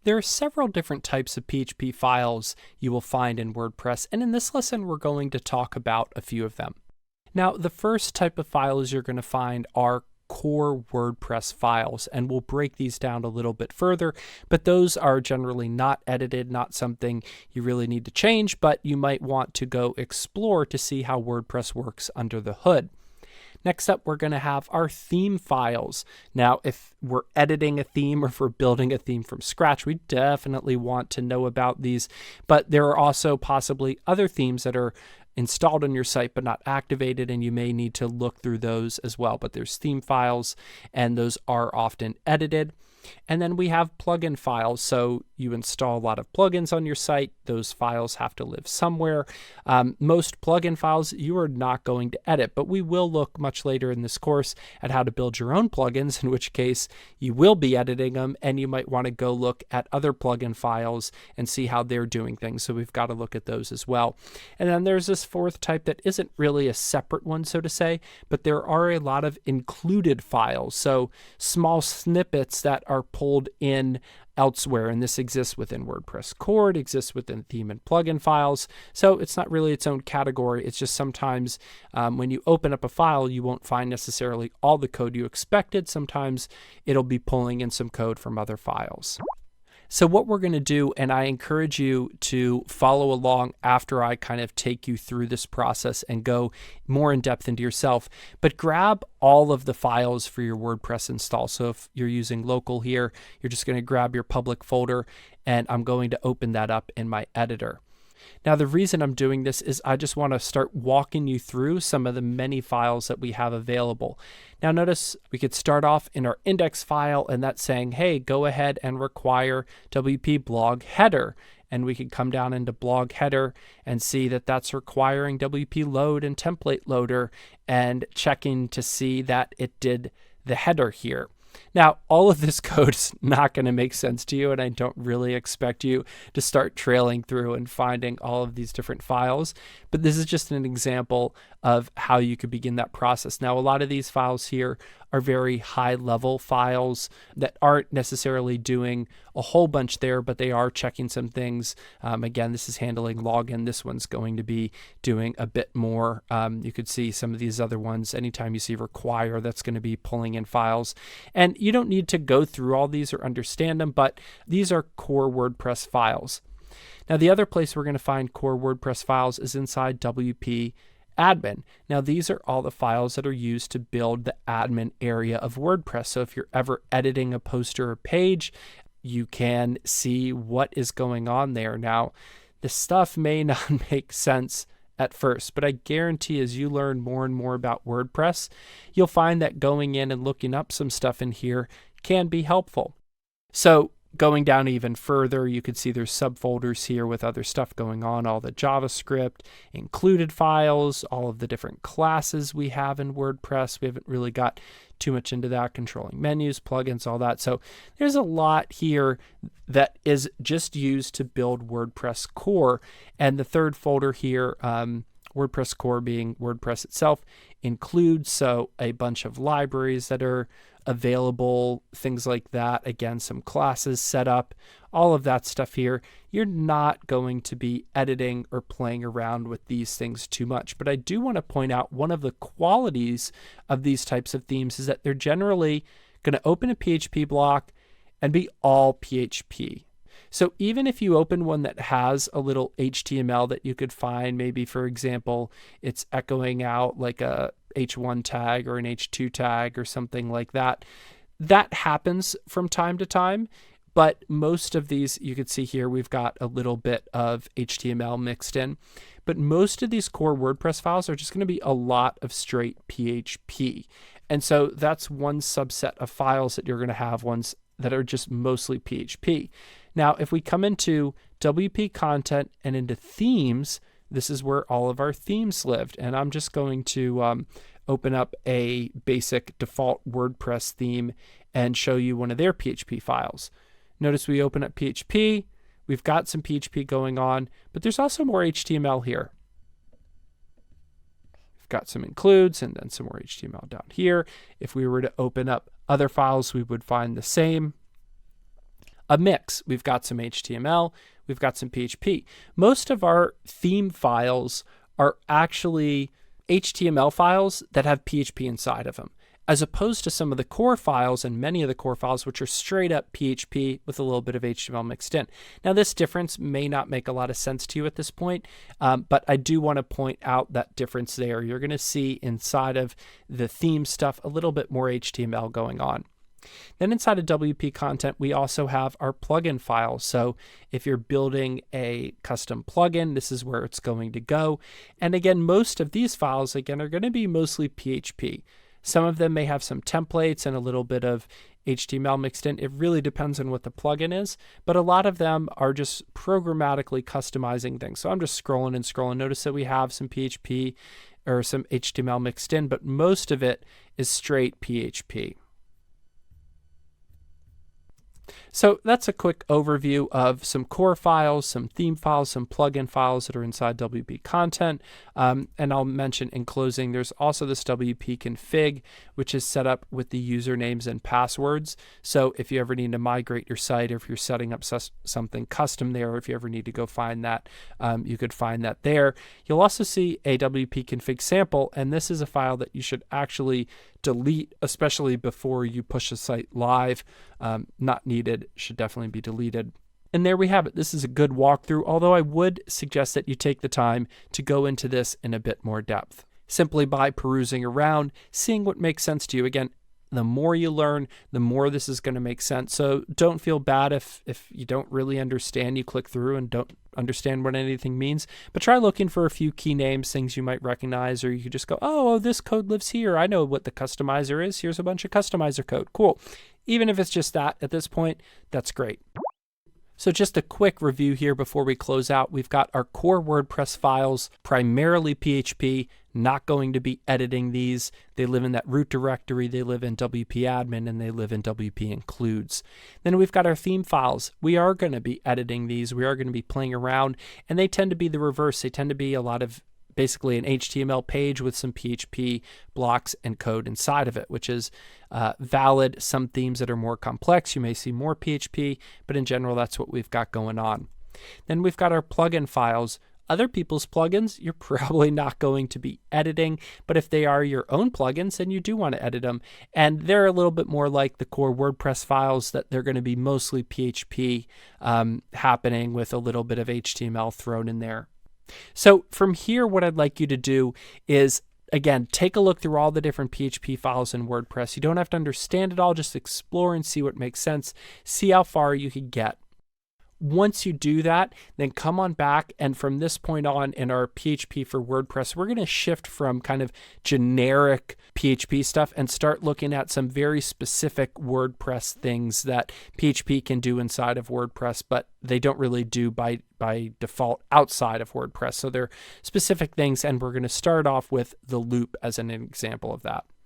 There are several different types of PHP files you will find in WordPress, and in this lesson we're going to talk about a few of them. Now, the first type of files you're going to find are core WordPress files, and we'll break these down a little bit further, but those are generally not edited, not something you really need to change, but you might want to go explore to see how WordPress works under the hood. Next up, we're going to have our theme files. Now, if we're editing a theme or if we're building a theme from scratch, we definitely want to know about these, but there are also possibly other themes that are installed on your site but not activated, and you may need to look through those as well. But there's theme files, and those are often edited. And then we have plugin files. So you install a lot of plugins on your site. Those files have to live somewhere. Most plugin files you are not going to edit, but we will look much later in this course at how to build your own plugins, in which case you will be editing them, and you might want to go look at other plugin files and see how they're doing things. So we've got to look at those as well. And then there's this fourth type that isn't really a separate one, so to say, but there are a lot of included files. So small snippets that are pulled in elsewhere, and this exists within WordPress core, it exists within theme and plugin files. So it's not really its own category. It's just sometimes when you open up a file, you won't find necessarily all the code you expected. Sometimes it'll be pulling in some code from other files. So what we're going to do, and I encourage you to follow along after I kind of take you through this process and go more in depth into yourself, but grab all of the files for your WordPress install. So if you're using local here, you're just going to grab your public folder, and I'm going to open that up in my editor. Now, the reason I'm doing this is I just want to start walking you through some of the many files that we have available. Now, notice we could start off in our index file, and that's saying, hey, go ahead and require WP blog header. And we could come down into blog header and see that that's requiring WP load and template loader and checking to see that it did the header here. Now, all of this code is not going to make sense to you, and I don't really expect you to start trailing through and finding all of these different files, but this is just an example of how you could begin that process. Now, a lot of these files here are very high-level files that aren't necessarily doing a whole bunch there, but they are checking some things. Again, this is handling login. This one's going to be doing a bit more. You could see some of these other ones. Anytime you see require, that's going to be pulling in files. And you don't need to go through all these or understand them, but these are core WordPress files. Now, the other place we're going to find core WordPress files is inside WP admin. Now, these are all the files that are used to build the admin area of WordPress. So if you're ever editing a post or a page, you can see what is going on there. Now, this stuff may not make sense at first, but I guarantee as you learn more and more about WordPress, you'll find that going in and looking up some stuff in here can be helpful. So going down even further, you can see there's subfolders here with other stuff going on, all the JavaScript, included files, all of the different classes we have in WordPress. We haven't really got too much into that, controlling menus, plugins, all that. So there's a lot here that is just used to build WordPress core. And the third folder here, WordPress core being WordPress itself, includes so a bunch of libraries that are available, things like that. Again, some classes set up, all of that stuff here. You're not going to be editing or playing around with these things too much. But I do want to point out one of the qualities of these types of themes is that they're generally going to open a PHP block and be all PHP. So even if you open one that has a little HTML that you could find, maybe for example, it's echoing out like a H1 tag or an H2 tag or something like that, that happens from time to time. But most of these, you can see here, we've got a little bit of HTML mixed in. But most of these core WordPress files are just going to be a lot of straight PHP. And so that's one subset of files that you're going to have, ones that are just mostly PHP. Now, if we come into WP content and into themes, this is where all of our themes lived. And I'm just going to open up a basic default WordPress theme and show you one of their PHP files. Notice we open up PHP. We've got some PHP going on, but there's also more HTML here. We've got some includes and then some more HTML down here. If we were to open up other files, we would find the same. a mix. We've got some HTML, we've got some PHP. Most of our theme files are actually HTML files that have PHP inside of them, as opposed to some of the core files and many of the core files, which are straight up PHP with a little bit of HTML mixed in. Now, this difference may not make a lot of sense to you at this point, but I do want to point out that difference there. You're going to see inside of the theme stuff a little bit more HTML going on. Then inside of WP Content, we also have our plugin files. So if you're building a custom plugin, this is where it's going to go. And again, most of these files, again, are going to be mostly PHP. Some of them may have some templates and a little bit of HTML mixed in. It really depends on what the plugin is, but a lot of them are just programmatically customizing things. So I'm just scrolling and scrolling. Notice that we have some PHP or some HTML mixed in, but most of it is straight PHP. So that's a quick overview of some core files, some theme files, some plugin files that are inside WP Content. And I'll mention in closing, there's also this WP config, which is set up with the usernames and passwords. So if you ever need to migrate your site, or if you're setting up something custom there, or if you ever need to go find that, you could find that there. You'll also see a WP config sample, and this is a file that you should actually delete, especially before you push the site live. Not needed, should definitely be deleted. And there we have it. This is a good walkthrough, although I would suggest that you take the time to go into this in a bit more depth. Simply by perusing around, seeing what makes sense to you. Again, the more you learn, the more this is going to make sense. So don't feel bad if you don't really understand, you click through and don't understand what anything means, but try looking for a few key names, things you might recognize, or you could just go, oh, this code lives here. I know what the customizer is. Here's a bunch of customizer code. Cool. Even if it's just that at this point, that's great. So just a quick review here before we close out. We've got our core WordPress files, primarily PHP, not going to be editing these. They live in that root directory, they live in WP admin, and they live in WP includes. Then we've got our theme files. We are going to be editing these. We are going to be playing around, and they tend to be the reverse. They tend to be a lot of basically an HTML page with some PHP blocks and code inside of it, which is valid. Some themes that are more complex, you may see more PHP, but in general, that's what we've got going on. Then we've got our plugin files. Other people's plugins, you're probably not going to be editing, but if they are your own plugins, then you do want to edit them. And they're a little bit more like the core WordPress files, that they're going to be mostly PHP happening with a little bit of HTML thrown in there. So from here, what I'd like you to do is, again, take a look through all the different PHP files in WordPress. You don't have to understand it all, just explore and see what makes sense, see how far you can get. Once you do that, then come on back, and from this point on in our PHP for WordPress, we're going to shift from kind of generic PHP stuff and start looking at some very specific WordPress things that PHP can do inside of WordPress, but they don't really do by default outside of WordPress. So they're specific things, and we're going to start off with the loop as an example of that.